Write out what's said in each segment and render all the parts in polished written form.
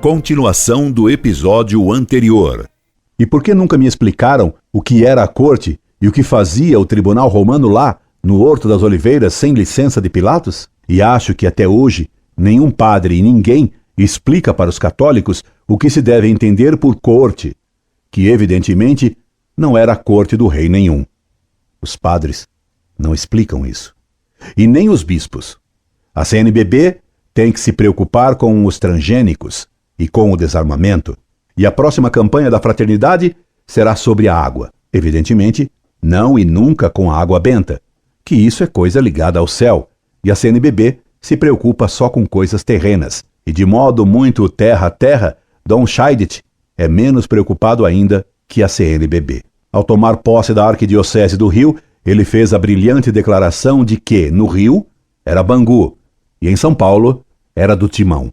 Continuação do episódio anterior. E por que nunca me explicaram o que era a corte e o que fazia o tribunal romano lá, no Horto das Oliveiras, sem licença de Pilatos? E acho que até hoje nenhum padre e ninguém explica para os católicos o que se deve entender por corte, que evidentemente não era a corte do rei nenhum. Os padres não explicam isso. E nem os bispos. A CNBB tem que se preocupar com os transgênicos e com o desarmamento. E a próxima campanha da fraternidade será sobre a água. Evidentemente, não e nunca com a água benta, que isso é coisa ligada ao céu. E a CNBB se preocupa só com coisas terrenas. E de modo muito terra a terra, Dom Scheidt é menos preocupado ainda que a CNBB. Ao tomar posse da Arquidiocese do Rio, ele fez a brilhante declaração de que, no Rio, era Bangu, e em São Paulo, era do Timão.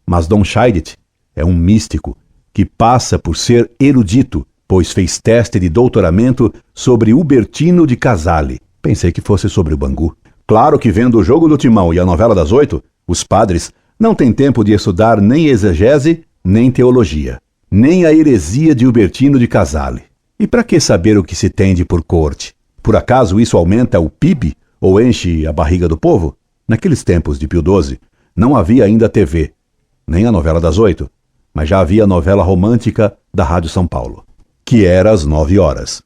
Mas Dom Scheidt é um místico que passa por ser erudito, pois fez teste de doutoramento sobre Hubertino de Casale. Pensei que fosse sobre o Bangu. Claro que vendo o Jogo do Timão e a Novela das Oito, os padres não têm tempo de estudar nem exegese, nem teologia, nem a heresia de Hubertino de Casale. E para que saber o que se tende por corte? Por acaso isso aumenta o PIB ou enche a barriga do povo? Naqueles tempos de Pio XII, não havia ainda TV, nem a Novela das Oito, mas já havia a novela romântica da Rádio São Paulo, que era às 9 horas.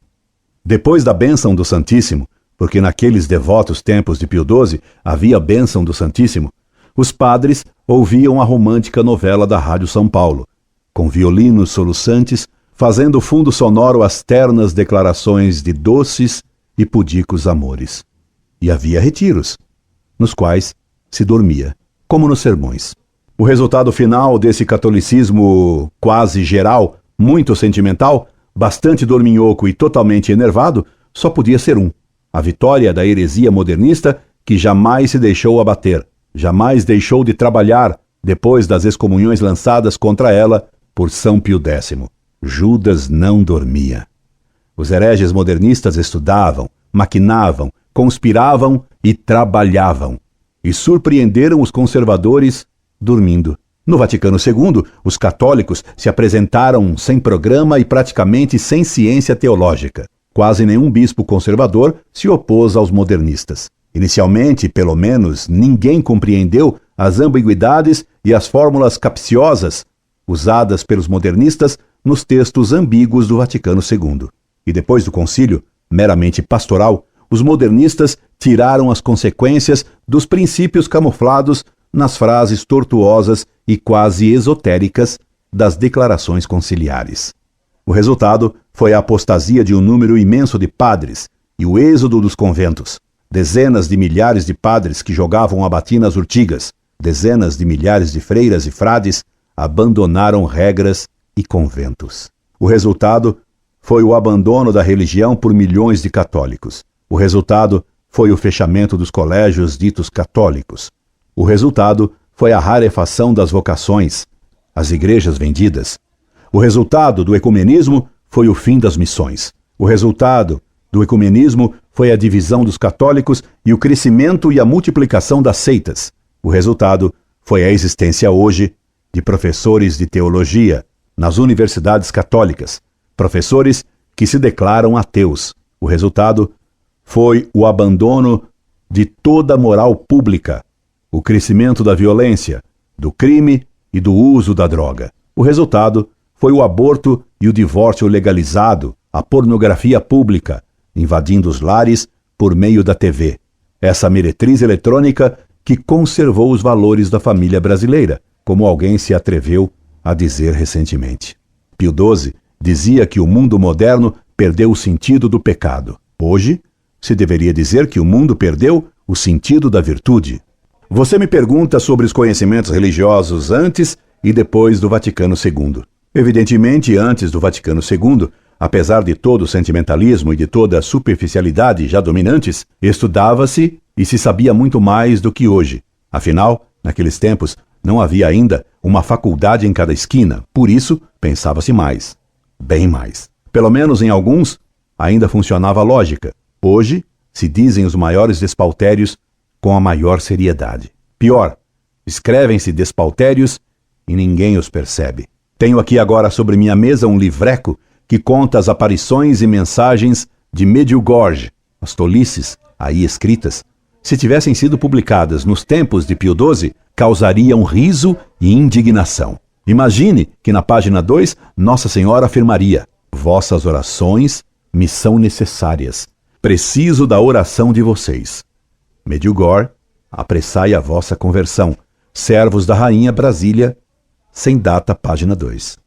Depois da bênção do Santíssimo, porque naqueles devotos tempos de Pio XII havia bênção do Santíssimo, os padres ouviam a romântica novela da Rádio São Paulo, com violinos soluçantes, fazendo fundo sonoro às ternas declarações de doces e pudicos amores. E havia retiros, nos quais se dormia, como nos sermões. O resultado final desse catolicismo quase geral, muito sentimental, bastante dorminhoco e totalmente enervado, só podia ser um: a vitória da heresia modernista que jamais se deixou abater, jamais deixou de trabalhar depois das excomunhões lançadas contra ela por São Pio X. Judas não dormia. Os hereges modernistas estudavam, maquinavam, conspiravam e trabalhavam, e surpreenderam os conservadores dormindo. No Vaticano II, os católicos se apresentaram sem programa e praticamente sem ciência teológica. Quase nenhum bispo conservador se opôs aos modernistas. Inicialmente, pelo menos, ninguém compreendeu as ambiguidades e as fórmulas capciosas usadas pelos modernistas nos textos ambíguos do Vaticano II. E depois do concílio, meramente pastoral, os modernistas tiraram as consequências dos princípios camuflados nas frases tortuosas e quase esotéricas das declarações conciliares. O resultado foi a apostasia de um número imenso de padres e o êxodo dos conventos. Dezenas de milhares de padres que jogavam a batina às urtigas, dezenas de milhares de freiras e frades abandonaram regras e conventos. O resultado foi o abandono da religião por milhões de católicos. O resultado foi o fechamento dos colégios ditos católicos. O resultado foi a rarefação das vocações, as igrejas vendidas. O resultado do ecumenismo foi o fim das missões. O resultado do ecumenismo foi a divisão dos católicos e o crescimento e a multiplicação das seitas. O resultado foi a existência hoje de professores de teologia nas universidades católicas, professores que se declaram ateus. O resultado foi o abandono de toda a moral pública, o crescimento da violência, do crime e do uso da droga. O resultado foi o aborto e o divórcio legalizado, a pornografia pública, invadindo os lares por meio da TV. Essa meretriz eletrônica que conservou os valores da família brasileira, como alguém se atreveu a dizer recentemente. Pio XII dizia que o mundo moderno perdeu o sentido do pecado. Hoje, se deveria dizer que o mundo perdeu o sentido da virtude. Você me pergunta sobre os conhecimentos religiosos antes e depois do Vaticano II. Evidentemente, antes do Vaticano II, apesar de todo o sentimentalismo e de toda a superficialidade já dominantes, estudava-se e se sabia muito mais do que hoje. Afinal, naqueles tempos, não havia ainda uma faculdade em cada esquina, por isso pensava-se mais, bem mais. Pelo menos em alguns, ainda funcionava a lógica. Hoje, se dizem os maiores despauterios com a maior seriedade. Pior, escrevem-se despauterios e ninguém os percebe. Tenho aqui agora sobre minha mesa um livreco que conta as aparições e mensagens de Medjugorje, as tolices aí escritas. Se tivessem sido publicadas nos tempos de Pio XII, causariam riso e indignação. Imagine que na página 2, Nossa Senhora afirmaria: vossas orações me são necessárias. Preciso da oração de vocês. Medjugorje, apressai a vossa conversão. Servos da Rainha, Brasília, sem data, página 2.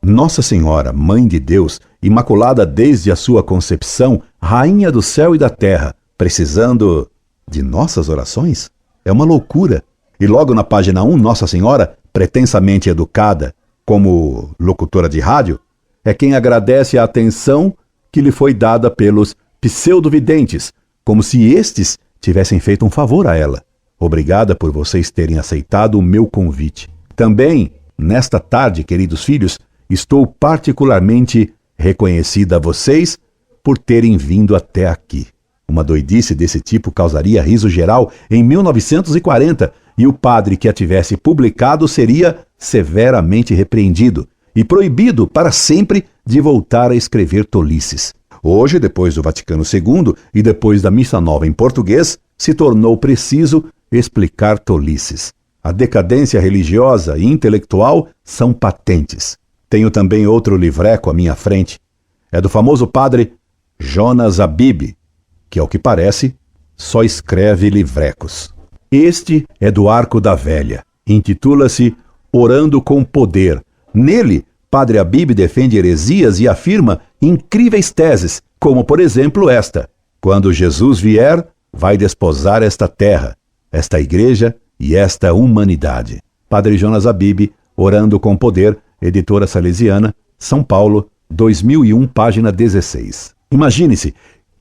Nossa Senhora, Mãe de Deus, imaculada desde a sua concepção, Rainha do céu e da terra, precisando de nossas orações? É uma loucura. E logo na página 1, Nossa Senhora, pretensamente educada como locutora de rádio, é quem agradece a atenção que lhe foi dada pelos pseudovidentes, como se estes tivessem feito um favor a ela. Obrigada por vocês terem aceitado o meu convite. Também, nesta tarde, queridos filhos, estou particularmente reconhecida a vocês por terem vindo até aqui. Uma doidice desse tipo causaria riso geral em 1940 e o padre que a tivesse publicado seria severamente repreendido e proibido para sempre de voltar a escrever tolices. Hoje, depois do Vaticano II e depois da Missa Nova em português, se tornou preciso explicar tolices. A decadência religiosa e intelectual são patentes. Tenho também outro livreco à minha frente. É do famoso padre Jonas Abib, que, ao que parece, só escreve livrecos. Este é do Arco da Velha. Intitula-se Orando com Poder. Nele, Padre Abib defende heresias e afirma incríveis teses, como, por exemplo, esta: quando Jesus vier, vai desposar esta terra, esta igreja e esta humanidade. Padre Jonas Abib, Orando com Poder, editora salesiana, São Paulo, 2001, página 16. Imagine-se,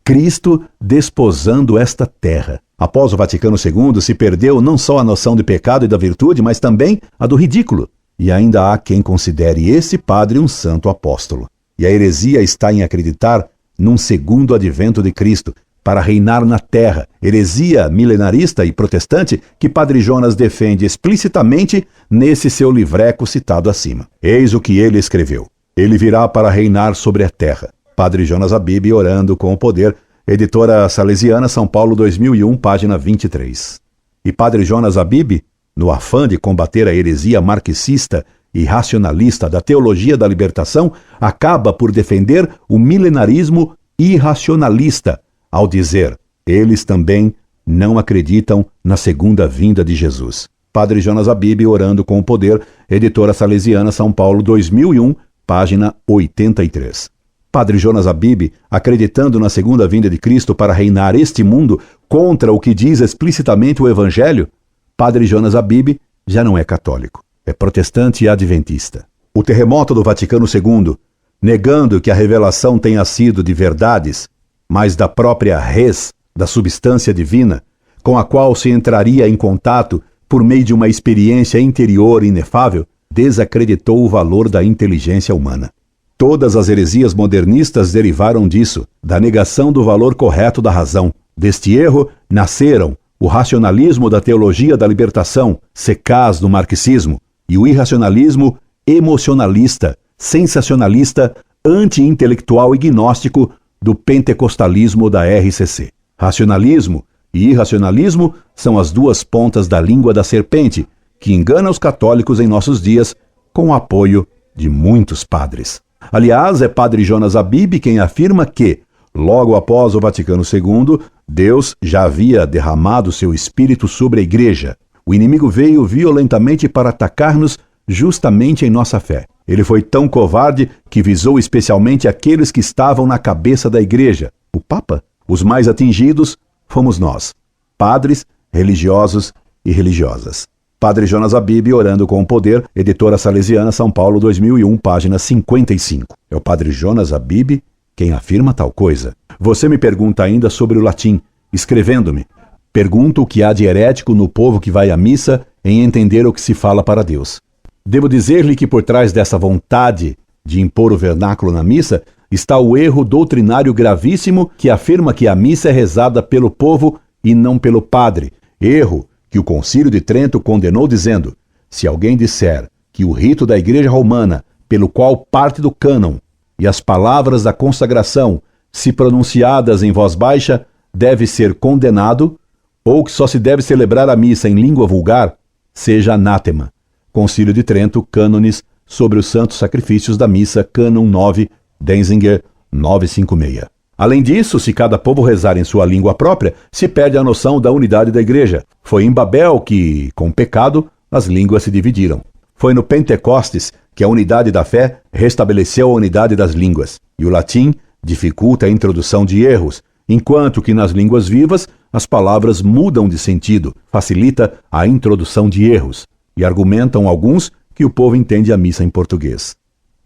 Cristo desposando esta terra. Após o Vaticano II, se perdeu não só a noção de pecado e da virtude, mas também a do ridículo. E ainda há quem considere esse padre um santo apóstolo. E a heresia está em acreditar num segundo advento de Cristo, para reinar na terra, heresia milenarista e protestante que Padre Jonas defende explicitamente nesse seu livreco citado acima. Eis o que ele escreveu: ele virá para reinar sobre a terra. Padre Jonas Abib, Orando com o Poder, editora salesiana, São Paulo, 2001, página 23. E Padre Jonas Abib, no afã de combater a heresia marxista e racionalista da teologia da libertação, acaba por defender o milenarismo irracionalista, ao dizer: eles também não acreditam na segunda vinda de Jesus. Padre Jonas Abib, Orando com o Poder, editora salesiana, São Paulo, 2001, página 83. Padre Jonas Abib, acreditando na segunda vinda de Cristo para reinar este mundo contra o que diz explicitamente o Evangelho, Padre Jonas Abib já não é católico, é protestante e adventista. O terremoto do Vaticano II, negando que a revelação tenha sido de verdades, mas da própria res, da substância divina, com a qual se entraria em contato por meio de uma experiência interior inefável, desacreditou o valor da inteligência humana. Todas as heresias modernistas derivaram disso, da negação do valor correto da razão. Deste erro nasceram o racionalismo da teologia da libertação, secaz do marxismo, e o irracionalismo emocionalista, sensacionalista, anti-intelectual e gnóstico do pentecostalismo da RCC. Racionalismo e irracionalismo são as duas pontas da língua da serpente, que engana os católicos em nossos dias com o apoio de muitos padres. Aliás, é Padre Jonas Abib quem afirma que, logo após o Vaticano II, Deus já havia derramado seu Espírito sobre a Igreja. O inimigo veio violentamente para atacar-nos justamente em nossa fé. Ele foi tão covarde que visou especialmente aqueles que estavam na cabeça da Igreja, o Papa. Os mais atingidos fomos nós, padres, religiosos e religiosas. Padre Jonas Abib, Orando com o Poder, editora salesiana, São Paulo, 2001, página 55. É o Padre Jonas Abib quem afirma tal coisa. Você me pergunta ainda sobre o latim, escrevendo-me: pergunto o que há de herético no povo que vai à missa em entender o que se fala para Deus. Devo dizer-lhe que por trás dessa vontade de impor o vernáculo na missa está o erro doutrinário gravíssimo que afirma que a missa é rezada pelo povo e não pelo padre. Erro que o Concílio de Trento condenou dizendo: se alguém disser que o rito da Igreja Romana, pelo qual parte do cânon, e as palavras da consagração, se pronunciadas em voz baixa, deve ser condenado, ou que só se deve celebrar a missa em língua vulgar, seja anátema. Concílio de Trento, Cânones sobre os Santos Sacrifícios da Missa, Cânon 9, Denzinger 956. Além disso, se cada povo rezar em sua língua própria, se perde a noção da unidade da Igreja. Foi em Babel que, com o pecado, as línguas se dividiram. Foi no Pentecostes que a unidade da fé restabeleceu a unidade das línguas. E o latim dificulta a introdução de erros, enquanto que nas línguas vivas as palavras mudam de sentido, facilita a introdução de erros. E argumentam alguns que o povo entende a missa em português.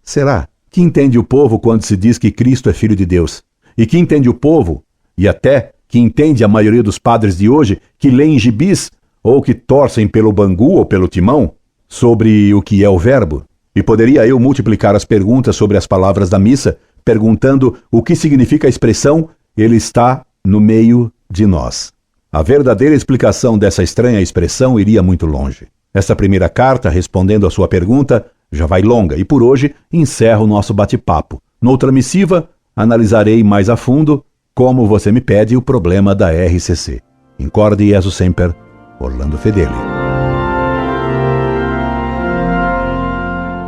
Será? Que entende o povo quando se diz que Cristo é Filho de Deus? E que entende o povo, e até que entende a maioria dos padres de hoje, que leem gibis ou que torcem pelo bangu ou pelo timão, sobre o que é o verbo? E poderia eu multiplicar as perguntas sobre as palavras da missa, perguntando o que significa a expressão "Ele está no meio de nós". A verdadeira explicação dessa estranha expressão iria muito longe. Essa primeira carta, respondendo à sua pergunta, já vai longa e por hoje encerro o nosso bate-papo. Noutra missiva, analisarei mais a fundo, como você me pede, o problema da RCC. Incorde Jesus Semper, Orlando Fedeli.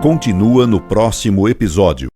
Continua no próximo episódio.